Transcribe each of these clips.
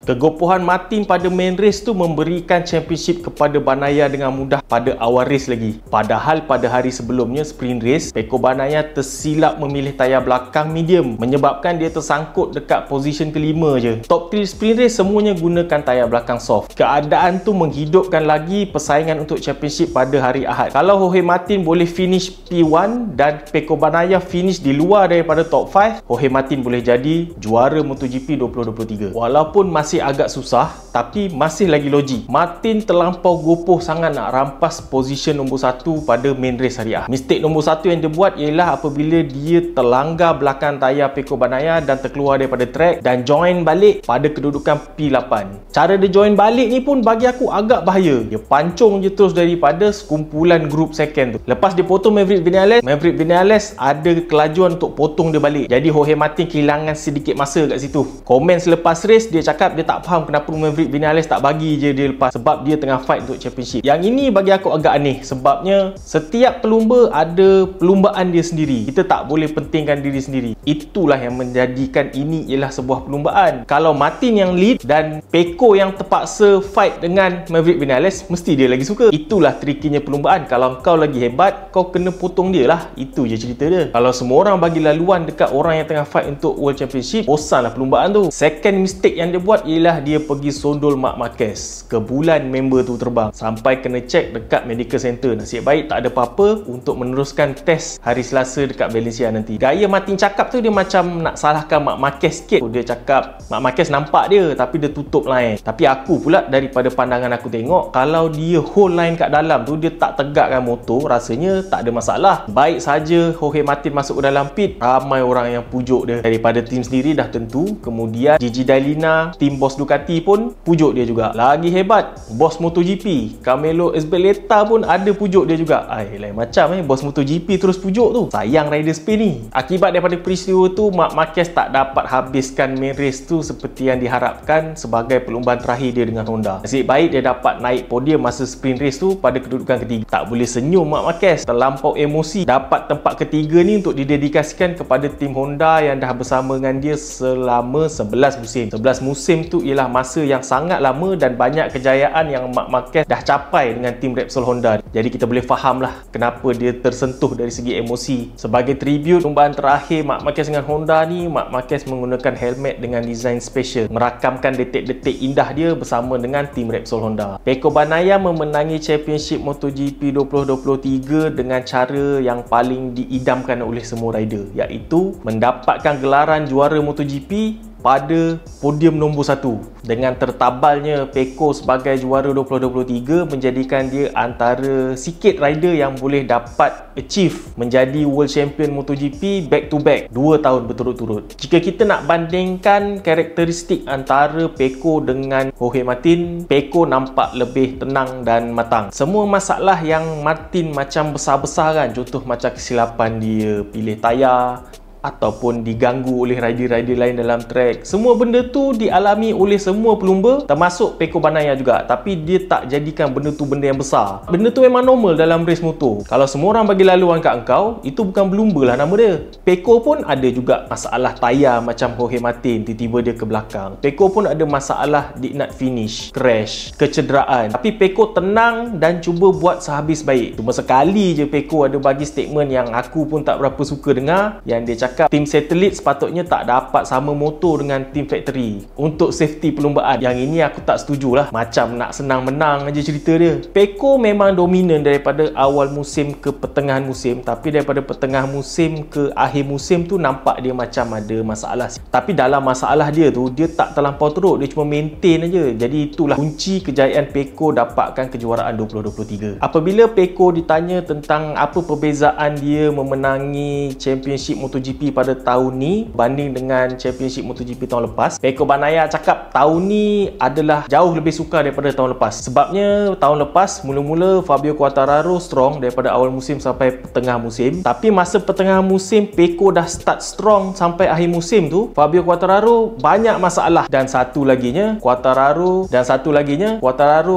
Kegopohan Martin pada main race tu memberikan championship kepada Bagnaia dengan mudah pada awal race lagi. Padahal pada hari sebelumnya sprint race, Pecco Bagnaia tersilap memilih tayar belakang medium menyebabkan dia tersangkut dekat position kelima je. Top 3 sprint race semuanya gunakan tayar belakang soft. Keadaan tu menghidupkan lagi persaingan untuk championship pada hari Ahad. Kalau Jorge Martin boleh finish P1 dan Pecco Bagnaia finish di luar daripada top 5, Jorge Martin boleh jadi juara MotoGP 2023. Walaupun masih agak susah, tapi masih lagi logik. Martin terlampau gopoh sangat nak rampas position nombor 1 pada main race hari Ahad. Mistake nombor 1 yang dia buat ialah apabila dia terlanggar belakang tayar Pecco Bagnaia dan terkeluar daripada track dan join balik pada kedudukan P8. Cara dia join balik ni pun bagi aku agak bahaya. Dia pancung je terus daripada sekumpulan grup second tu. Lepas dia potong Maverick Vinales ada kelajuan untuk potong dia balik. Jadi Jorge Martin kehilangan sedikit masa kat situ. Komen selepas race dia cakap dia tak faham kenapa Maverick Vinales tak bagi je dia lepas, sebab dia tengah fight untuk championship. Yang ini bagi aku agak aneh sebabnya setiap pelumba ada perlumbaan dia sendiri. Kita tak boleh pentingkan diri sendiri. Itulah yang menjadikan ini ialah sebuah perlumbaan. Kalau Martin yang lead dan Pecco yang terpaksa fight dengan Maverick Vinales, mesti dia lagi suka. Itulah trikinya perlumbaan. Kalau kau lagi hebat, kau kena potong dia lah. Itu je cerita dia. Kalau semua orang bagi laluan dekat orang yang tengah fight untuk World Championship, bosanlah perlumbaan tu. Second mistake yang dia buat ialah dia pergi sondol Marc Marquez. Kebulan member tu terbang sampai kena check dekat medical center. Nasib baik tak ada apa-apa untuk meneruskan test hari Selasa dekat Valencia nanti. Gaya Martin cakap tu dia macam nak salahkan Marc Marquez sikit. Dia cakap Marc Marquez nampak dia tapi dia tutup line. Tapi aku pula daripada pandangan aku tengok, kalau dia hold line kat dalam tu, dia tak tegakkan motor, rasanya tak ada masalah. Baik saja Jorge Martin masuk ke dalam pit, ramai orang yang pujuk dia. Daripada tim sendiri dah tentu, kemudian Gigi Dall'Igna, tim bos Ducati pun pujuk dia juga. Lagi hebat, bos MotoGP Carmelo Ezpeleta pun ada pujuk dia juga. Lain macam bos MotoGP terus pujuk tu. Sayang rider Spain ni. Akibat daripada peristiwa tu, Marc Marquez tak dapat habiskan main race tu seperti yang diharapkan sebagai perlumbaan terakhir dia dengan Honda. Nasib baik dia dapat naik podium masa sprint race tu pada kedudukan ketiga. Tak boleh senyum Marc Marquez, terlampau emosi. Dapat tempat ketiga ni untuk didedikasikan kepada tim Honda yang dah bersama dengan dia selama 11 musim. 11 musim tu ialah masa yang sangat lama dan banyak kejayaan yang Marc Marquez dah capai dengan tim Repsol Honda. Jadi kita boleh faham lah kenapa dia tersentuh dari segi emosi. Sebagai tribute perlumbaan terakhir Marc Marquez dengan Honda ni, Marc Marquez menggunakan helmet dengan desain special, merakamkan detik-detik indah dia bersama dengan tim Repsol Honda. Pecco Bagnaia memenangi championship MotoGP 2023 dengan cara yang paling diidamkan oleh semua rider, iaitu mendapatkan gelaran juara MotoGP pada podium nombor 1. Dengan tertabalnya Pecco sebagai juara 2023 menjadikan dia antara sikit rider yang boleh dapat achieve menjadi World Champion MotoGP back to back 2 tahun berturut-turut. Jika kita nak bandingkan karakteristik antara Pecco dengan Jorge Martin, Pecco nampak lebih tenang dan matang. Semua masalah yang Martin macam besar-besar contoh macam kesilapan dia pilih tayar ataupun diganggu oleh rider-rider lain dalam track, semua benda tu dialami oleh semua pelumba termasuk Pecco Bagnaia juga, tapi dia tak jadikan benda tu benda yang besar. Benda tu memang normal dalam race motor. Kalau semua orang bagi laluan kat engkau, itu bukan pelumba lah nama dia. Pecco pun ada juga masalah tayar macam Jorge Martin, tiba-tiba dia ke belakang. Pecco pun ada masalah did not finish, crash, kecederaan, tapi Pecco tenang dan cuba buat sehabis baik. Cuma sekali je Pecco ada bagi statement yang aku pun tak berapa suka dengar, yang dia cakap tim satelit sepatutnya tak dapat sama motor dengan tim factory untuk safety perlumbaan. Yang ini aku tak setuju lah. Macam nak senang menang aja cerita dia. Pecco memang dominan daripada awal musim ke pertengahan musim, tapi daripada pertengahan musim ke akhir musim tu nampak dia macam ada masalah. Tapi dalam masalah dia tu, dia tak terlampau teruk, dia cuma maintain aja. Jadi itulah kunci kejayaan Pecco dapatkan kejuaraan 2023. Apabila Pecco ditanya tentang apa perbezaan dia memenangi championship MotoGP pada tahun ni banding dengan championship MotoGP tahun lepas, Pecco Bagnaia cakap tahun ni adalah jauh lebih sukar daripada tahun lepas. Sebabnya tahun lepas mula-mula Fabio Quartararo strong daripada awal musim sampai pertengah musim, tapi masa pertengah musim Pecco dah start strong sampai akhir musim tu, Fabio Quartararo banyak masalah dan satu laginya Quartararo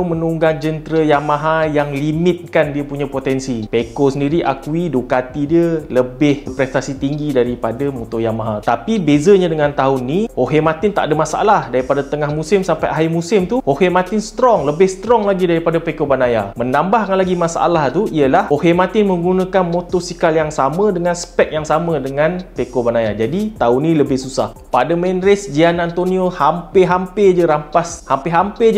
menunggang jentera Yamaha yang limitkan dia punya potensi. Pecco sendiri akui Ducati dia lebih prestasi tinggi dari daripada motor Yamaha. Tapi bezanya dengan tahun ni, Jorge Martin tak ada masalah. Daripada tengah musim sampai akhir musim tu, Jorge Martin lebih strong lagi daripada Pecco Bagnaia. Menambahkan lagi masalah tu ialah Jorge Martin menggunakan motosikal yang sama dengan spek yang sama dengan Pecco Bagnaia. Jadi tahun ni lebih susah. Pada main race, Gian Antonio hampir-hampir je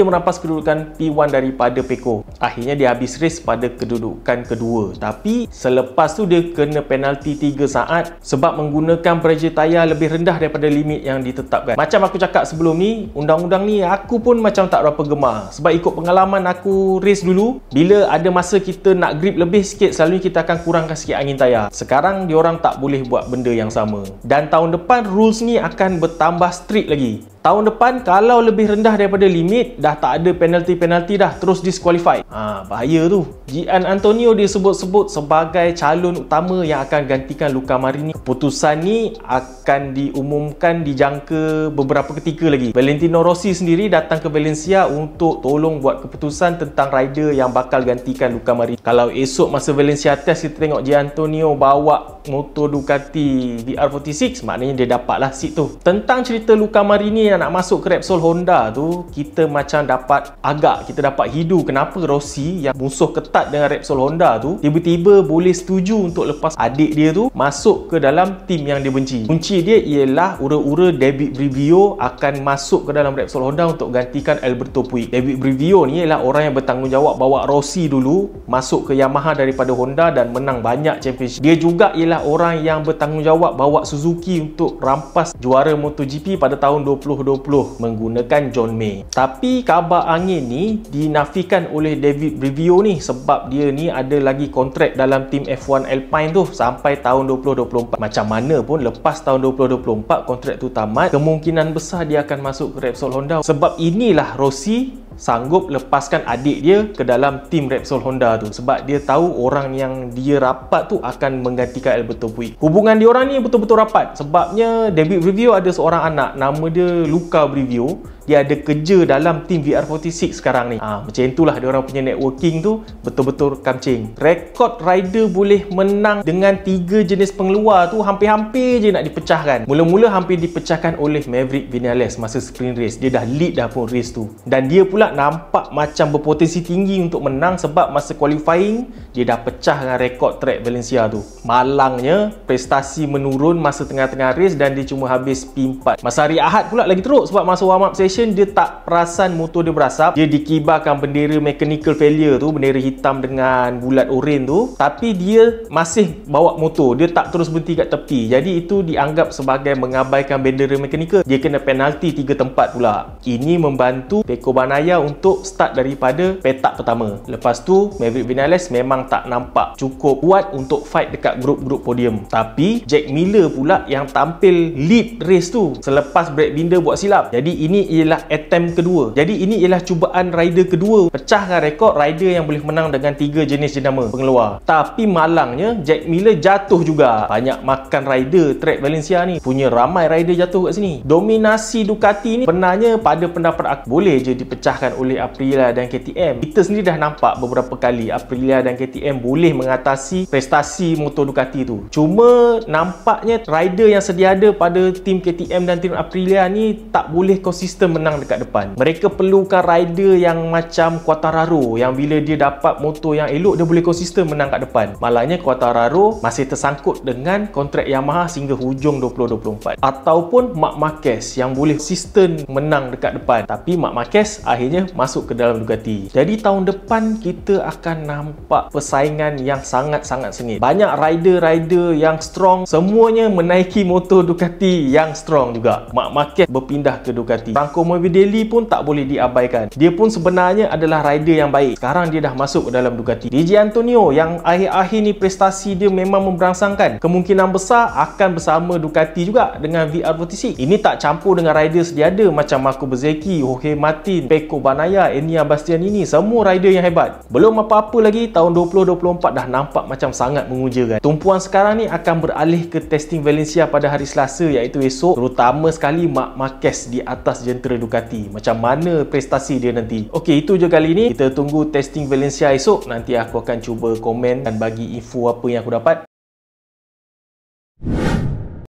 merampas kedudukan P1 daripada Pecco. Akhirnya dia habis race pada kedudukan kedua. Tapi selepas tu dia kena penalti 3 saat sebab menggunakan pressure tayar lebih rendah daripada limit yang ditetapkan. Macam aku cakap sebelum ni, undang-undang ni aku pun macam tak berapa gemar. Sebab ikut pengalaman aku race dulu, bila ada masa kita nak grip lebih sikit, selalunya kita akan kurangkan sikit angin tayar. Sekarang diorang tak boleh buat benda yang sama. Dan tahun depan rules ni akan bertambah strict lagi. Tahun depan kalau lebih rendah daripada limit, dah tak ada penalti-penalti dah, terus disqualified. Bahaya tu. Gian Antonio disebut-sebut sebagai calon utama yang akan gantikan Luca Marini. Keputusan ni akan diumumkan dijangka beberapa ketika lagi. Valentino Rossi sendiri datang ke Valencia untuk tolong buat keputusan tentang rider yang bakal gantikan Luca Marini. Kalau esok masa Valencia test kita tengok Gian Antonio bawa motor Ducati VR46, maknanya dia dapatlah seat tu. Tentang cerita Luca Marini yang nak masuk ke Repsol Honda tu, kita macam dapat hidu kenapa Rossi yang musuh ketat dengan Repsol Honda tu tiba-tiba boleh setuju untuk lepas adik dia tu masuk ke dalam tim yang dia benci. Kunci dia ialah ura-ura David Brivio akan masuk ke dalam Repsol Honda untuk gantikan Alberto Puig. David Brivio ni ialah orang yang bertanggungjawab bawa Rossi dulu masuk ke Yamaha daripada Honda dan menang banyak championship. Dia juga ialah orang yang bertanggungjawab bawa Suzuki untuk rampas juara MotoGP pada tahun 2020 menggunakan John May. Tapi kabar angin ni dinafikan oleh David Brivio ni sebab dia ni ada lagi kontrak dalam tim F1 Alpine tu sampai tahun 2024. Macam mana pun lepas tahun 2024 kontrak tu tamat, kemungkinan besar dia akan masuk ke Repsol Honda. Sebab inilah Rossi sanggup lepaskan adik dia ke dalam tim Repsol Honda tu sebab dia tahu orang yang dia rapat tu akan menggantikan Alberto Puig. Hubungan diorang ni betul-betul rapat sebabnya David Brivio ada seorang anak nama dia Luca Brivio. Dia ada kerja dalam tim VR46 sekarang ni. Macam itulah diorang punya networking tu betul-betul kamcing. Rekod rider boleh menang dengan 3 jenis pengeluar tu hampir-hampir je nak dipecahkan. Mula-mula hampir dipecahkan oleh Maverick Vinales masa sprint race. Dia dah lead dah pun race tu. Dan dia pula nampak macam berpotensi tinggi untuk menang sebab masa qualifying dia dah pecah dengan rekod track Valencia tu. Malangnya prestasi menurun masa tengah-tengah race dan dia cuma habis P4. Masa hari Ahad pula lagi teruk sebab masa warm up session dia tak perasan motor dia berasap. Dia dikibarkan bendera mechanical failure tu, bendera hitam dengan bulat oranye tu, tapi dia masih bawa motor. Dia tak terus berhenti kat tepi. Jadi itu dianggap sebagai mengabaikan bendera mechanical. Dia kena penalti 3 tempat pula. Ini membantu Pecco Bagnaia untuk start daripada petak pertama. Lepas tu Maverick Vinales memang tak nampak cukup kuat untuk fight dekat grup-grup podium. Tapi Jack Miller pula yang tampil lead race tu selepas Brad Binder buat silap. Jadi ini ialah attempt kedua. Jadi ini ialah cubaan rider kedua pecahkan rekod rider yang boleh menang dengan 3 jenis jenama pengeluar. Tapi malangnya Jack Miller jatuh juga. Banyak makan rider track Valencia ni. Punya ramai rider jatuh kat sini. Dominasi Ducati ni sebenarnya pada pendapat aku boleh je dipecahkan oleh Aprilia dan KTM. Kita sendiri dah nampak beberapa kali Aprilia dan KTM boleh mengatasi prestasi motor Ducati tu. Cuma nampaknya rider yang sedia ada pada tim KTM dan tim Aprilia ni tak boleh konsisten menang dekat depan. Mereka perlukan rider yang macam Quartararo yang bila dia dapat motor yang elok dia boleh konsisten menang kat depan. Malangnya Quartararo masih tersangkut dengan kontrak Yamaha sehingga hujung 2024. Ataupun Marc Marquez yang boleh konsisten menang dekat depan. Tapi Marc Marquez akhirnya masuk ke dalam Ducati. Jadi tahun depan kita akan nampak persaingan yang sangat-sangat sengit. Banyak rider-rider yang strong, semuanya menaiki motor Ducati yang strong juga. Marc Marquez berpindah ke Ducati. Franco Morbidelli pun tak boleh diabaikan. Dia pun sebenarnya adalah rider yang baik. Sekarang dia dah masuk ke dalam Ducati. Gian Antonio yang akhir-akhir ni prestasi dia memang memberangsangkan. Kemungkinan besar akan bersama Ducati juga dengan VR46. Ini tak campur dengan rider sedia ada macam Marco Bezzecchi, Jorge Martin, Pecco Bagnaia, Enea Bastianini. Semua rider yang hebat. Belum apa-apa lagi tahun 2024 dah nampak macam sangat mengujakan. Tumpuan sekarang ni akan beralih ke testing Valencia pada hari Selasa iaitu esok. Terutama sekali Marc Marquez di atas jentera Ducati. Macam mana prestasi dia nanti. Okey, itu je kali ni. Kita tunggu testing Valencia esok. Nanti aku akan cuba komen dan bagi info apa yang aku dapat.